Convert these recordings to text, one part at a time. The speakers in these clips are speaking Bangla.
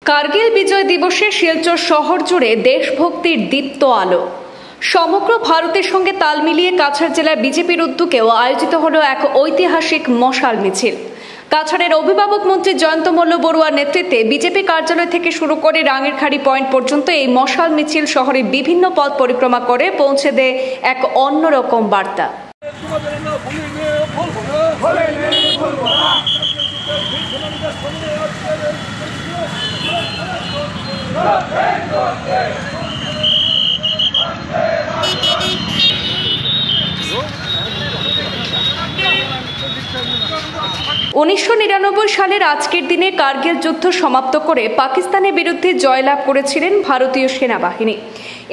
কার্গিল বিজয় দিবসে শিলচর শহর জুড়ে দেশভক্তির দীপ্ত আলো। সমগ্র ভারতের সঙ্গে তাল মিলিয়ে কাছাড় জেলার বিজেপির উদ্যোগেও আয়োজিত হলো এক ঐতিহাসিক মশাল মিছিল। কাছাড়ের অভিভাবক মন্ত্রী জয়ন্ত মল্ল বড়ুয়ার নেতৃত্বে বিজেপি কার্যালয় থেকে শুরু করে রাঙেরখাড়ি পয়েন্ট পর্যন্ত এই মশাল মিছিল শহরের বিভিন্ন পথ পরিক্রমা করে পৌঁছে দেয় এক অন্যরকম বার্তা। 1999 সালের আজকের দিনে কার্গিল যুদ্ধ সমাপ্ত করে পাকিস্তানের বিরুদ্ধে জয়লাভ করেছিলেন ভারতীয় সেনাবাহিনী।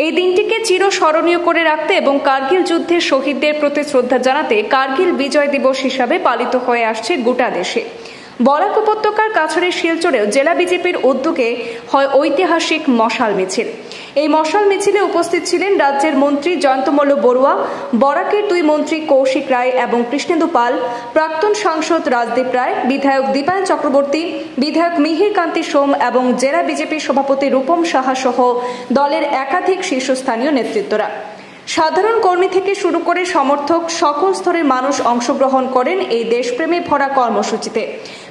এই দিনটিকে চিরস্মরণীয় করে রাখতে এবং কার্গিল যুদ্ধের শহীদদের প্রতি শ্রদ্ধা জানাতে কার্গিল বিজয় দিবস হিসাবে পালিত হয়ে আসছে গোটা দেশে। বরাক উপত্যকার কাছাড়ের শিলচরেও জেলা বিজেপির উদ্যোগে হয় ঐতিহাসিক মশাল মিছিল। এই মশাল মিছিলে উপস্থিত ছিলেন রাজ্যের মন্ত্রী জয়ন্ত মল্ল বড়ুয়া, বরাকের দুই মন্ত্রী কৌশিক রায় এবং কৃষ্ণেন্দু পাল, প্রাক্তন সাংসদ রাজদীপ রায়, বিধায়ক দীপায়ন চক্রবর্তী, বিধায়ক মিহির কান্তি সোম এবং জেলা বিজেপির সভাপতি রূপম সাহা সহ দলের একাধিক শীর্ষস্থানীয় নেতৃত্বরা। সাধারণ কর্মী থেকে শুরু করে সমর্থক সকল স্তরের মানুষ অংশগ্রহণ করেন এই দেশপ্রেমে ভরা কর্মসূচিতে।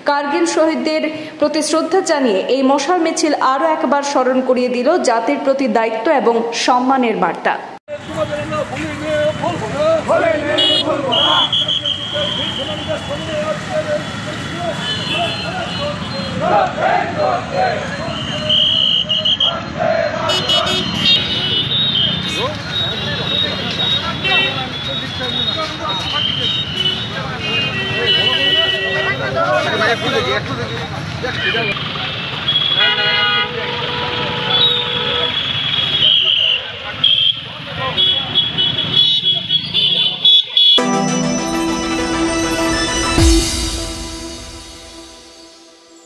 কার্গিল শহীদদের প্রতি শ্রদ্ধা জানিয়ে এই মশাল মিছিল আরও একবার স্মরণ করিয়ে দিল জাতির প্রতি দায়িত্ব এবং সম্মানের বার্তা।